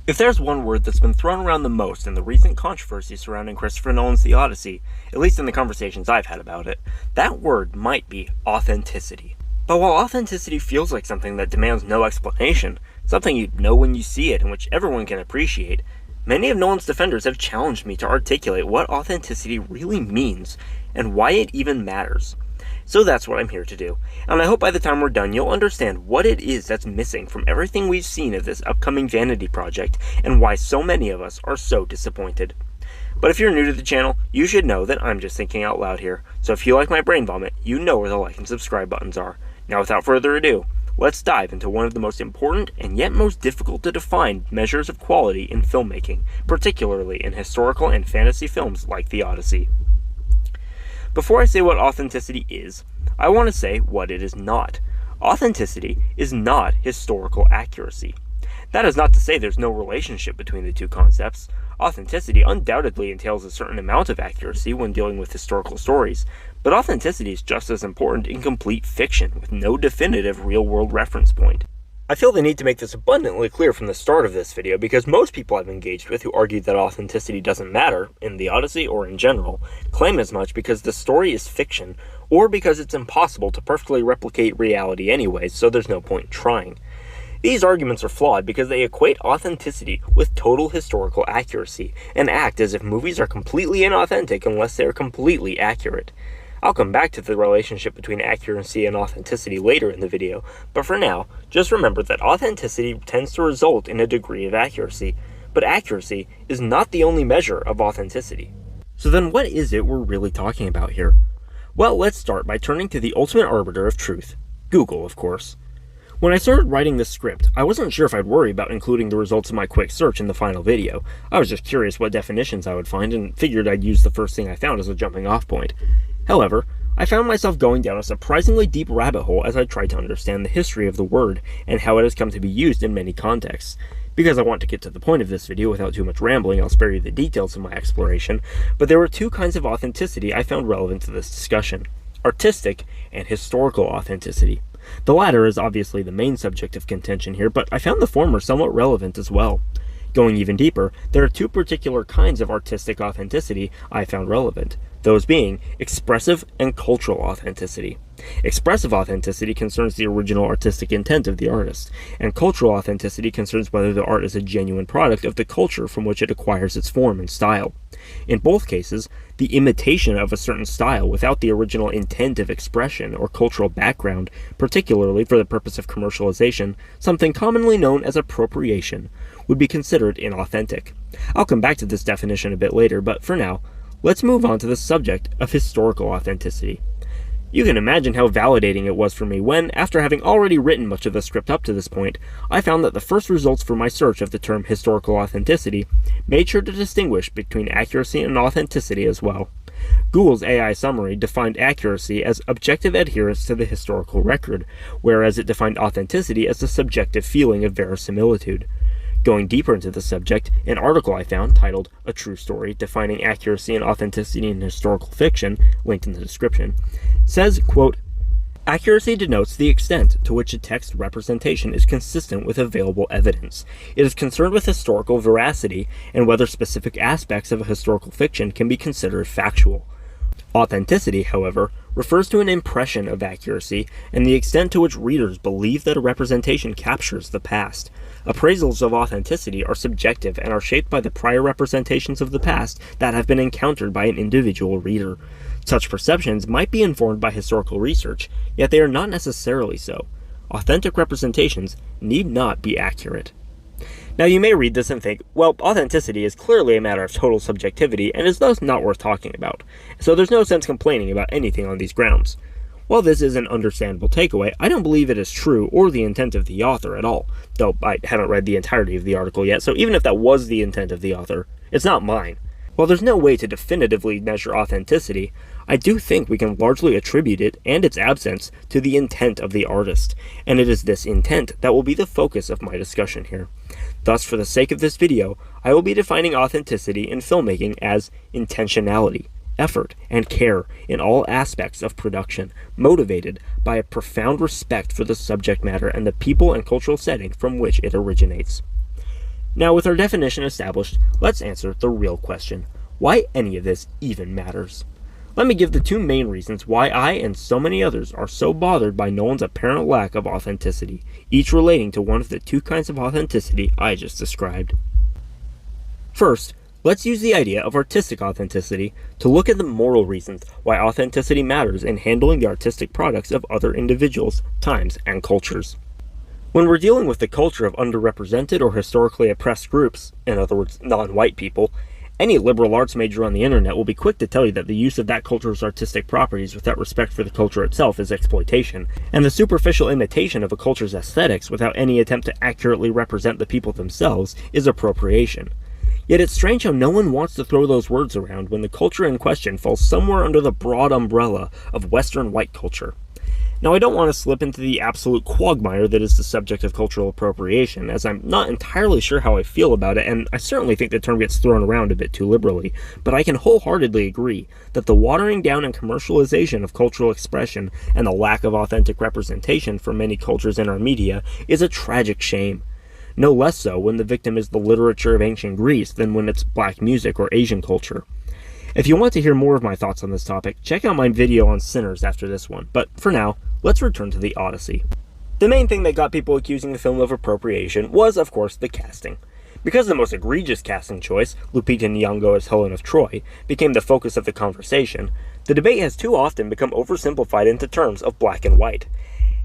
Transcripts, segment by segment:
If there's one word that's been thrown around the most in the recent controversy surrounding Christopher Nolan's The Odyssey, at least in the conversations I've had about it, that word might be authenticity. But while authenticity feels like something that demands no explanation, something you know when you see it and which everyone can appreciate, many of Nolan's defenders have challenged me to articulate what authenticity really means and why it even matters. So that's what I'm here to do, and I hope by the time we're done you'll understand what it is that's missing from everything we've seen of this upcoming vanity project and why so many of us are so disappointed. But if you're new to the channel, you should know that I'm just thinking out loud here, so if you like my brain vomit, you know where the like and subscribe buttons are. Now without further ado, let's dive into one of the most important and yet most difficult to define measures of quality in filmmaking, particularly in historical and fantasy films like The Odyssey. Before I say what authenticity is, I want to say what it is not. Authenticity is not historical accuracy. That is not to say there's no relationship between the two concepts. Authenticity undoubtedly entails a certain amount of accuracy when dealing with historical stories, but authenticity is just as important in complete fiction with no definitive real-world reference point. I feel the need to make this abundantly clear from the start of this video because most people I've engaged with who argue that authenticity doesn't matter, in The Odyssey or in general, claim as much because the story is fiction, or because it's impossible to perfectly replicate reality anyways, so there's no point in trying. These arguments are flawed because they equate authenticity with total historical accuracy, and act as if movies are completely inauthentic unless they are completely accurate. I'll come back to the relationship between accuracy and authenticity later in the video, but for now, just remember that authenticity tends to result in a degree of accuracy, but accuracy is not the only measure of authenticity. So then what is it we're really talking about here? Well, let's start by turning to the ultimate arbiter of truth, Google, of course. When I started writing this script, I wasn't sure if I'd worry about including the results of my quick search in the final video. I was just curious what definitions I would find and figured I'd use the first thing I found as a jumping off point. However, I found myself going down a surprisingly deep rabbit hole as I tried to understand the history of the word and how it has come to be used in many contexts. Because I want to get to the point of this video without too much rambling, I'll spare you the details of my exploration, but there were two kinds of authenticity I found relevant to this discussion: artistic and historical authenticity. The latter is obviously the main subject of contention here, but I found the former somewhat relevant as well. Going even deeper, there are two particular kinds of artistic authenticity I found relevant, those being expressive and cultural authenticity. Expressive authenticity concerns the original artistic intent of the artist, and cultural authenticity concerns whether the art is a genuine product of the culture from which it acquires its form and style. In both cases, the imitation of a certain style without the original intent of expression or cultural background, particularly for the purpose of commercialization, something commonly known as appropriation, would be considered inauthentic. I'll come back to this definition a bit later, but for now, let's move on to the subject of historical authenticity. You can imagine how validating it was for me when, after having already written much of the script up to this point, I found that the first results for my search of the term historical authenticity made sure to distinguish between accuracy and authenticity as well. Google's AI summary defined accuracy as objective adherence to the historical record, whereas it defined authenticity as the subjective feeling of verisimilitude. Going deeper into the subject, an article I found titled "A True Story Defining Accuracy and Authenticity in Historical Fiction," linked in the description, says, quote, "Accuracy denotes the extent to which a text representation is consistent with available evidence. It is concerned with historical veracity and whether specific aspects of a historical fiction can be considered factual. Authenticity, however, refers to an impression of accuracy and the extent to which readers believe that a representation captures the past. Appraisals of authenticity are subjective and are shaped by the prior representations of the past that have been encountered by an individual reader. Such perceptions might be informed by historical research, yet they are not necessarily so. Authentic representations need not be accurate." Now you may read this and think, well, authenticity is clearly a matter of total subjectivity and is thus not worth talking about, so there's no sense complaining about anything on these grounds. While this is an understandable takeaway, I don't believe it is true or the intent of the author at all, though I haven't read the entirety of the article yet, so even if that was the intent of the author, it's not mine. While there's no way to definitively measure authenticity, I do think we can largely attribute it and its absence to the intent of the artist, and it is this intent that will be the focus of my discussion here. Thus, for the sake of this video, I will be defining authenticity in filmmaking as intentionality, effort, and care in all aspects of production, motivated by a profound respect for the subject matter and the people and cultural setting from which it originates. Now, with our definition established, let's answer the real question: why any of this even matters. Let me give the two main reasons why I and so many others are so bothered by Nolan's apparent lack of authenticity, each relating to one of the two kinds of authenticity I just described. First, let's use the idea of artistic authenticity to look at the moral reasons why authenticity matters in handling the artistic products of other individuals, times, and cultures. When we're dealing with the culture of underrepresented or historically oppressed groups, in other words, non-white people, any liberal arts major on the internet will be quick to tell you that the use of that culture's artistic properties without respect for the culture itself is exploitation, and the superficial imitation of a culture's aesthetics without any attempt to accurately represent the people themselves is appropriation. Yet it's strange how no one wants to throw those words around when the culture in question falls somewhere under the broad umbrella of Western white culture. Now, I don't want to slip into the absolute quagmire that is the subject of cultural appropriation, as I'm not entirely sure how I feel about it, and I certainly think the term gets thrown around a bit too liberally, but I can wholeheartedly agree that the watering down and commercialization of cultural expression and the lack of authentic representation for many cultures in our media is a tragic shame. No less so when the victim is the literature of ancient Greece than when it's black music or Asian culture. If you want to hear more of my thoughts on this topic, check out my video on sinners after this one, but for now, let's return to the Odyssey. The main thing that got people accusing the film of appropriation was, of course, the casting. Because the most egregious casting choice, Lupita Nyong'o as Helen of Troy, became the focus of the conversation, the debate has too often become oversimplified into terms of black and white.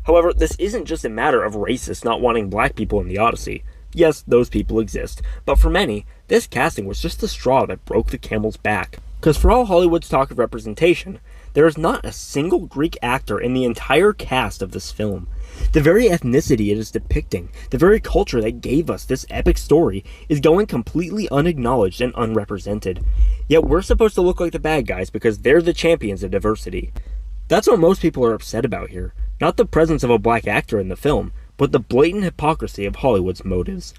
However, this isn't just a matter of racists not wanting black people in the Odyssey. Yes, those people exist, but for many, this casting was just the straw that broke the camel's back. Because for all Hollywood's talk of representation, there is not a single Greek actor in the entire cast of this film. The very ethnicity it is depicting, the very culture that gave us this epic story, is going completely unacknowledged and unrepresented. Yet we're supposed to look like the bad guys because they're the champions of diversity. That's what most people are upset about here. Not the presence of a black actor in the film, but the blatant hypocrisy of Hollywood's motives.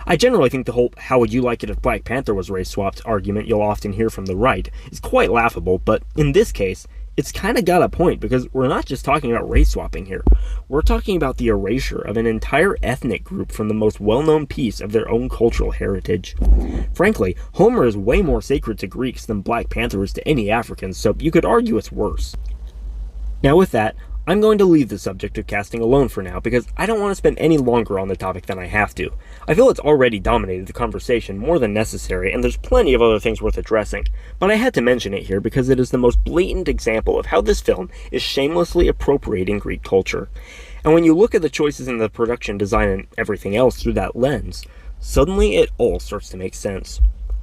I generally think the whole "how would you like it if Black Panther was race swapped" argument you'll often hear from the right is quite laughable, but in this case, it's kinda got a point because we're not just talking about race swapping here. We're talking about the erasure of an entire ethnic group from the most well-known piece of their own cultural heritage. Frankly, Homer is way more sacred to Greeks than Black Panther is to any Africans, so you could argue it's worse. Now with that, I'm going to leave the subject of casting alone for now because I don't want to spend any longer on the topic than I have to. I feel it's already dominated the conversation more than necessary and there's plenty of other things worth addressing, but I had to mention it here because it is the most blatant example of how this film is shamelessly appropriating Greek culture. And when you look at the choices in the production design and everything else through that lens, suddenly it all starts to make sense.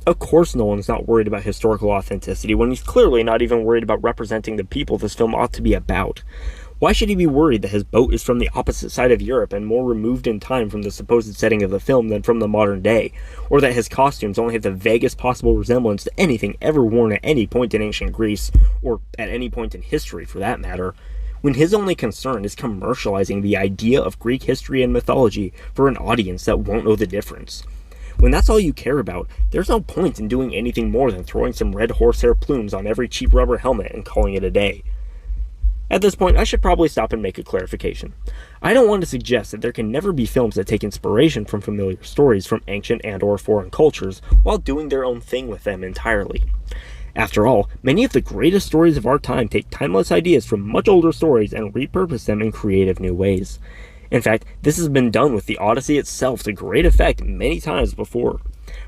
Of course Nolan's not worried about historical authenticity when he's clearly not even worried about representing the people this film ought to be about. Why should he be worried that his boat is from the opposite side of Europe and more removed in time from the supposed setting of the film than from the modern day, or that his costumes only have the vaguest possible resemblance to anything ever worn at any point in ancient Greece, or at any point in history for that matter, when his only concern is commercializing the idea of Greek history and mythology for an audience that won't know the difference? When that's all you care about, there's no point in doing anything more than throwing some red horsehair plumes on every cheap rubber helmet and calling it a day. At this point, I should probably stop and make a clarification. I don't want to suggest that there can never be films that take inspiration from familiar stories from ancient and/or foreign cultures while doing their own thing with them entirely. After all, many of the greatest stories of our time take timeless ideas from much older stories and repurpose them in creative new ways. In fact, this has been done with the Odyssey itself to great effect many times before.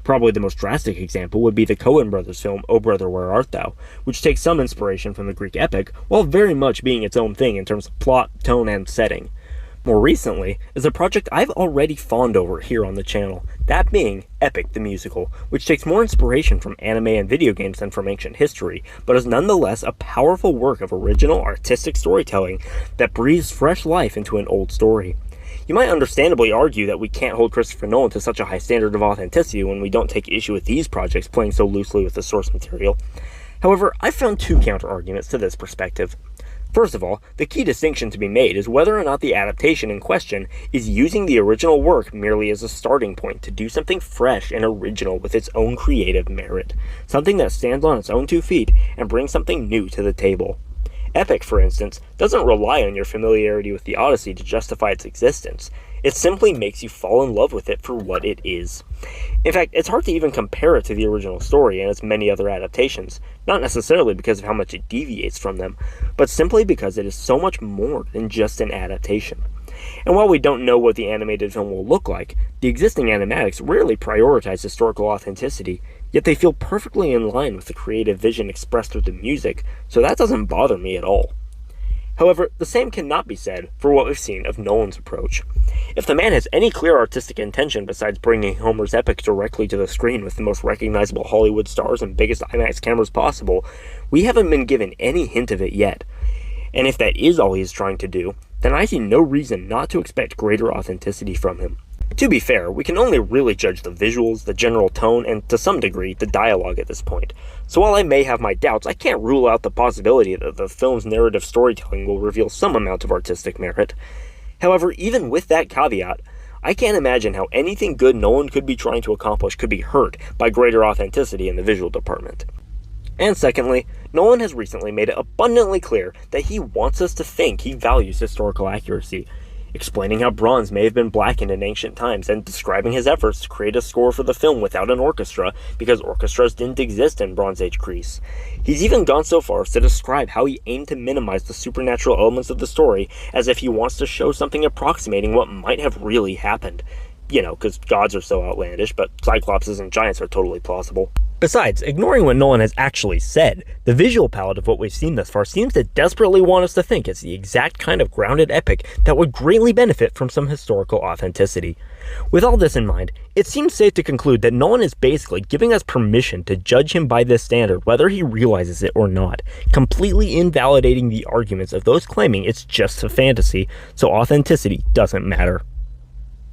Probably the most drastic example would be the Coen brothers film O Brother, Where Art Thou, which takes some inspiration from the Greek epic, while very much being its own thing in terms of plot, tone, and setting. More recently is a project I've already fawned over here on the channel, that being Epic the Musical, which takes more inspiration from anime and video games than from ancient history, but is nonetheless a powerful work of original artistic storytelling that breathes fresh life into an old story. You might understandably argue that we can't hold Christopher Nolan to such a high standard of authenticity when we don't take issue with these projects playing so loosely with the source material. However, I've found two counter-arguments to this perspective. First of all, the key distinction to be made is whether or not the adaptation in question is using the original work merely as a starting point to do something fresh and original with its own creative merit, something that stands on its own 2 feet and brings something new to the table. Epic, for instance, doesn't rely on your familiarity with the Odyssey to justify its existence. It simply makes you fall in love with it for what it is. In fact, it's hard to even compare it to the original story and its many other adaptations, not necessarily because of how much it deviates from them, but simply because it is so much more than just an adaptation. And while we don't know what the animated film will look like, the existing animatics rarely prioritize historical authenticity, yet they feel perfectly in line with the creative vision expressed through the music, so that doesn't bother me at all. However, the same cannot be said for what we've seen of Nolan's approach. If the man has any clear artistic intention besides bringing Homer's epic directly to the screen with the most recognizable Hollywood stars and biggest IMAX cameras possible, we haven't been given any hint of it yet. And if that is all he is trying to do, then I see no reason not to expect greater authenticity from him. To be fair, we can only really judge the visuals, the general tone, and to some degree, the dialogue at this point. So while I may have my doubts, I can't rule out the possibility that the film's narrative storytelling will reveal some amount of artistic merit. However, even with that caveat, I can't imagine how anything good Nolan could be trying to accomplish could be hurt by greater authenticity in the visual department. And secondly, Nolan has recently made it abundantly clear that he wants us to think he values historical accuracy, explaining how bronze may have been blackened in ancient times and describing his efforts to create a score for the film without an orchestra because orchestras didn't exist in Bronze Age Greece. He's even gone so far as to describe how he aimed to minimize the supernatural elements of the story as if he wants to show something approximating what might have really happened. You know, because gods are so outlandish, but cyclopses and giants are totally plausible. Besides, ignoring what Nolan has actually said, the visual palette of what we've seen thus far seems to desperately want us to think it's the exact kind of grounded epic that would greatly benefit from some historical authenticity. With all this in mind, it seems safe to conclude that Nolan is basically giving us permission to judge him by this standard whether he realizes it or not, completely invalidating the arguments of those claiming it's just a fantasy, so authenticity doesn't matter.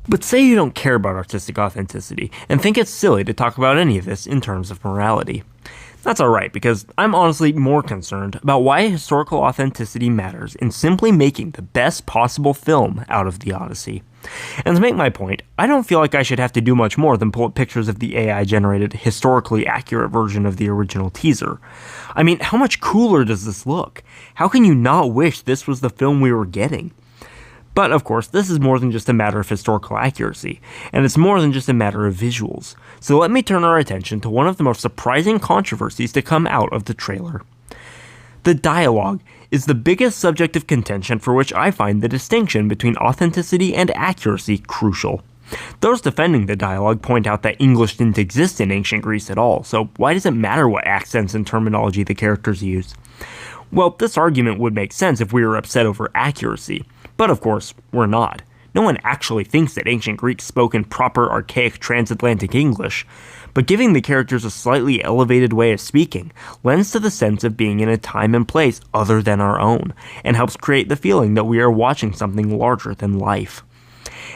But say you don't care about artistic authenticity, and think it's silly to talk about any of this in terms of morality. That's alright, because I'm honestly more concerned about why historical authenticity matters in simply making the best possible film out of the Odyssey. And to make my point, I don't feel like I should have to do much more than pull up pictures of the AI-generated, historically accurate version of the original teaser. I mean, how much cooler does this look? How can you not wish this was the film we were getting? But, of course, this is more than just a matter of historical accuracy, and it's more than just a matter of visuals. So let me turn our attention to one of the most surprising controversies to come out of the trailer. The dialogue is the biggest subject of contention for which I find the distinction between authenticity and accuracy crucial. Those defending the dialogue point out that English didn't exist in ancient Greece at all, so why does it matter what accents and terminology the characters use? Well, this argument would make sense if we were upset over accuracy. But of course, we're not. No one actually thinks that ancient Greeks spoke in proper archaic transatlantic English, but giving the characters a slightly elevated way of speaking lends to the sense of being in a time and place other than our own, and helps create the feeling that we are watching something larger than life.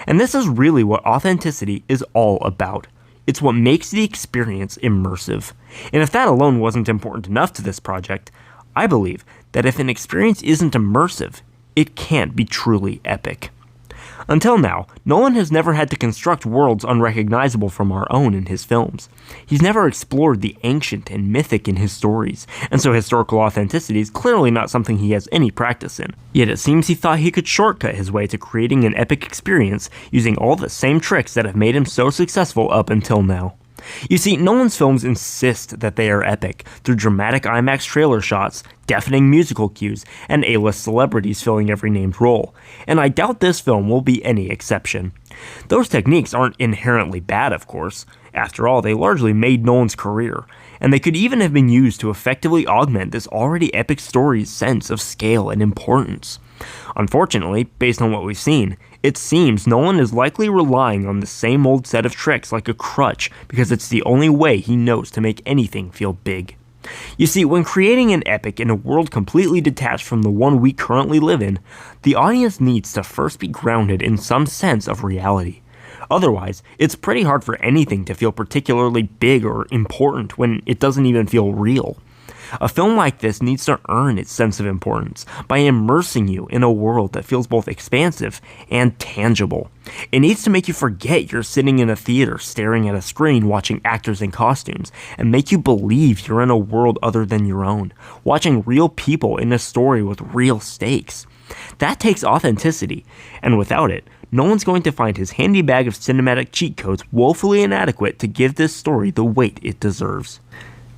And this is really what authenticity is all about. It's what makes the experience immersive. And if that alone wasn't important enough to this project, I believe that if an experience isn't immersive, it can't be truly epic. Until now, Nolan has never had to construct worlds unrecognizable from our own in his films. He's never explored the ancient and mythic in his stories, and so historical authenticity is clearly not something he has any practice in. Yet it seems he thought he could shortcut his way to creating an epic experience using all the same tricks that have made him so successful up until now. You see, Nolan's films insist that they are epic, through dramatic IMAX trailer shots, deafening musical cues, and A-list celebrities filling every named role, and I doubt this film will be any exception. Those techniques aren't inherently bad, of course. After all, they largely made Nolan's career, and they could even have been used to effectively augment this already epic story's sense of scale and importance. Unfortunately, based on what we've seen, it seems Nolan is likely relying on the same old set of tricks like a crutch because it's the only way he knows to make anything feel big. You see, when creating an epic in a world completely detached from the one we currently live in, the audience needs to first be grounded in some sense of reality. Otherwise, it's pretty hard for anything to feel particularly big or important when it doesn't even feel real. A film like this needs to earn its sense of importance by immersing you in a world that feels both expansive and tangible. It needs to make you forget you're sitting in a theater staring at a screen watching actors in costumes, and make you believe you're in a world other than your own, watching real people in a story with real stakes. That takes authenticity, and without it, Nolan's going to find his handy bag of cinematic cheat codes woefully inadequate to give this story the weight it deserves.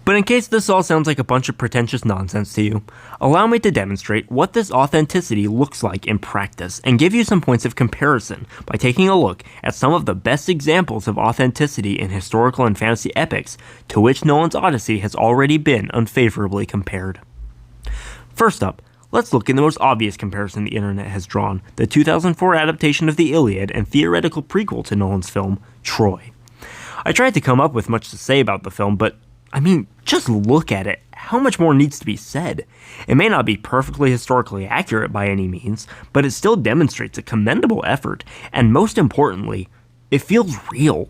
But in case this all sounds like a bunch of pretentious nonsense to you, allow me to demonstrate what this authenticity looks like in practice and give you some points of comparison by taking a look at some of the best examples of authenticity in historical and fantasy epics to which Nolan's Odyssey has already been unfavorably compared. First up, let's look at the most obvious comparison the internet has drawn, the 2004 adaptation of the Iliad and theoretical prequel to Nolan's film, Troy. I tried to come up with much to say about the film, but just look at it. How much more needs to be said? It may not be perfectly historically accurate by any means, but it still demonstrates a commendable effort, and most importantly, it feels real.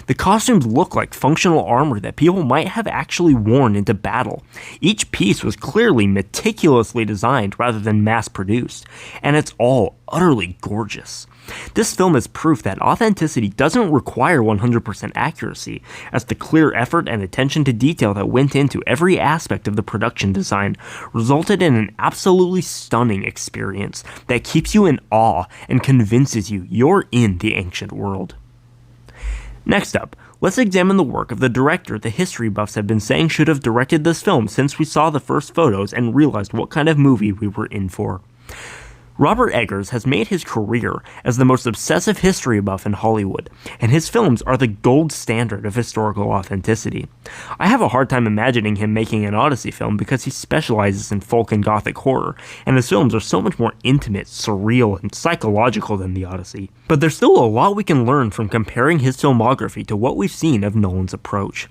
The costumes look like functional armor that people might have actually worn into battle. Each piece was clearly meticulously designed rather than mass-produced, and it's all utterly gorgeous. This film is proof that authenticity doesn't require 100% accuracy, as the clear effort and attention to detail that went into every aspect of the production design resulted in an absolutely stunning experience that keeps you in awe and convinces you you're in the ancient world. Next up, let's examine the work of the director the history buffs have been saying should have directed this film since we saw the first photos and realized what kind of movie we were in for. Robert Eggers has made his career as the most obsessive history buff in Hollywood, and his films are the gold standard of historical authenticity. I have a hard time imagining him making an Odyssey film because he specializes in folk and gothic horror, and his films are so much more intimate, surreal, and psychological than the Odyssey. But there's still a lot we can learn from comparing his filmography to what we've seen of Nolan's approach.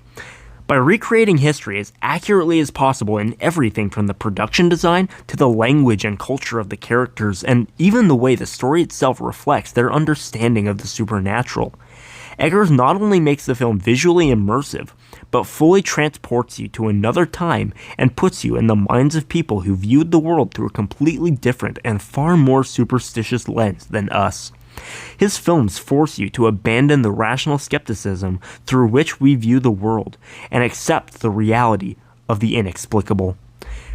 By recreating history as accurately as possible in everything from the production design to the language and culture of the characters, and even the way the story itself reflects their understanding of the supernatural, Eggers not only makes the film visually immersive, but fully transports you to another time and puts you in the minds of people who viewed the world through a completely different and far more superstitious lens than us. His films force you to abandon the rational skepticism through which we view the world and accept the reality of the inexplicable.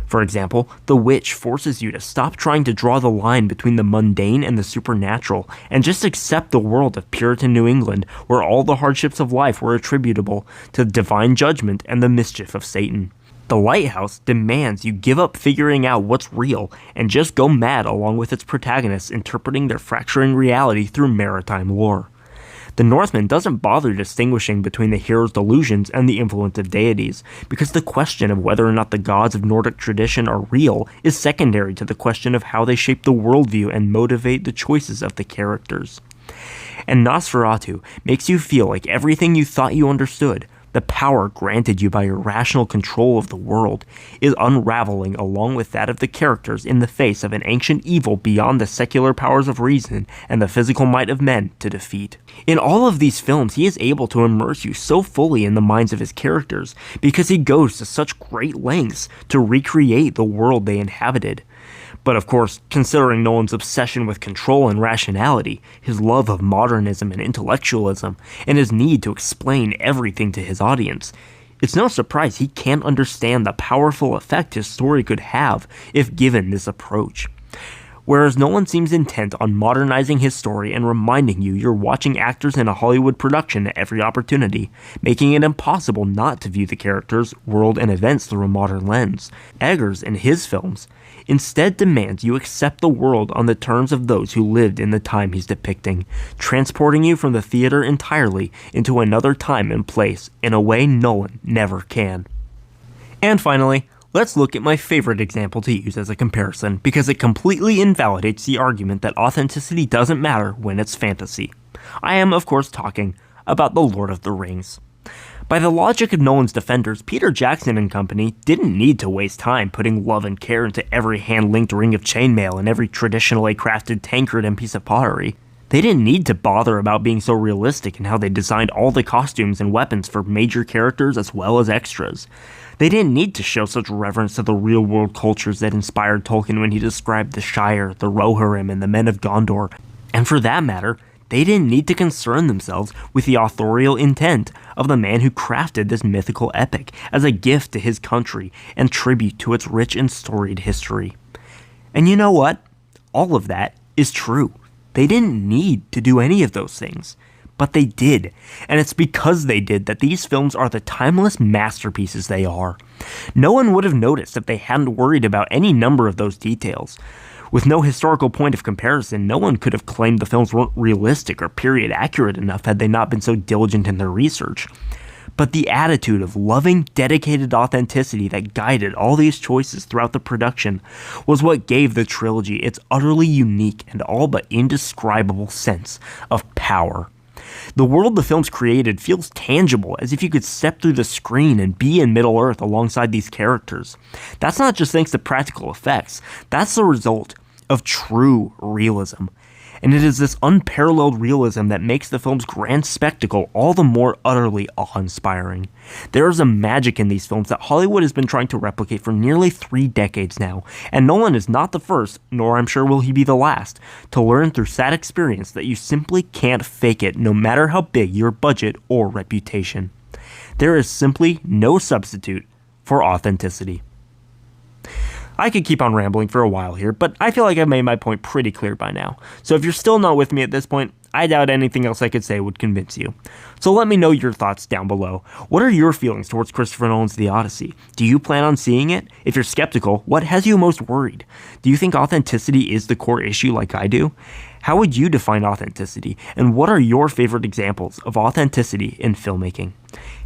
For example, The Witch forces you to stop trying to draw the line between the mundane and the supernatural and just accept the world of Puritan New England where all the hardships of life were attributable to divine judgment and the mischief of Satan. The Lighthouse demands you give up figuring out what's real and just go mad along with its protagonists interpreting their fracturing reality through maritime lore. The Northman doesn't bother distinguishing between the hero's delusions and the influence of deities, because the question of whether or not the gods of Nordic tradition are real is secondary to the question of how they shape the worldview and motivate the choices of the characters. And Nosferatu makes you feel like everything you thought you understood, the power granted you by your rational control of the world, is unraveling along with that of the characters in the face of an ancient evil beyond the secular powers of reason and the physical might of men to defeat. In all of these films, he is able to immerse you so fully in the minds of his characters because he goes to such great lengths to recreate the world they inhabited. But of course, considering Nolan's obsession with control and rationality, his love of modernism and intellectualism, and his need to explain everything to his audience, it's no surprise he can't understand the powerful effect his story could have if given this approach. Whereas Nolan seems intent on modernizing his story and reminding you you're watching actors in a Hollywood production at every opportunity, making it impossible not to view the characters, world, and events through a modern lens, Eggers, in his films, instead demands you accept the world on the terms of those who lived in the time he's depicting, transporting you from the theater entirely into another time and place in a way Nolan never can. And finally, let's look at my favorite example to use as a comparison, because it completely invalidates the argument that authenticity doesn't matter when it's fantasy. I am, of course, talking about The Lord of the Rings. By the logic of Nolan's defenders, Peter Jackson and company didn't need to waste time putting love and care into every hand-linked ring of chainmail and every traditionally crafted tankard and piece of pottery. They didn't need to bother about being so realistic in how they designed all the costumes and weapons for major characters as well as extras. They didn't need to show such reverence to the real-world cultures that inspired Tolkien when he described the Shire, the Rohirrim, and the Men of Gondor. And for that matter, they didn't need to concern themselves with the authorial intent of the man who crafted this mythical epic as a gift to his country and tribute to its rich and storied history. And you know what? All of that is true. They didn't need to do any of those things. But they did, and it's because they did that these films are the timeless masterpieces they are. No one would have noticed if they hadn't worried about any number of those details. With no historical point of comparison, no one could have claimed the films weren't realistic or period accurate enough had they not been so diligent in their research. But the attitude of loving, dedicated authenticity that guided all these choices throughout the production was what gave the trilogy its utterly unique and all but indescribable sense of power. The world the films created feels tangible, as if you could step through the screen and be in Middle-earth alongside these characters. That's not just thanks to practical effects, that's the result of true realism. And it is this unparalleled realism that makes the film's grand spectacle all the more utterly awe-inspiring. There is a magic in these films that Hollywood has been trying to replicate for nearly 3 decades now, and Nolan is not the first, nor I'm sure will he be the last, to learn through sad experience that you simply can't fake it no matter how big your budget or reputation. There is simply no substitute for authenticity. I could keep on rambling for a while here, but I feel like I've made my point pretty clear by now. So if you're still not with me at this point, I doubt anything else I could say would convince you. So let me know your thoughts down below. What are your feelings towards Christopher Nolan's The Odyssey? Do you plan on seeing it? If you're skeptical, what has you most worried? Do you think authenticity is the core issue like I do? How would you define authenticity? And what are your favorite examples of authenticity in filmmaking?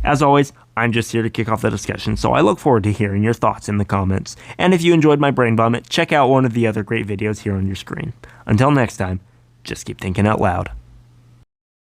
As always, I'm just here to kick off the discussion, so I look forward to hearing your thoughts in the comments. And if you enjoyed my brain vomit, check out one of the other great videos here on your screen. Until next time, just keep thinking out loud.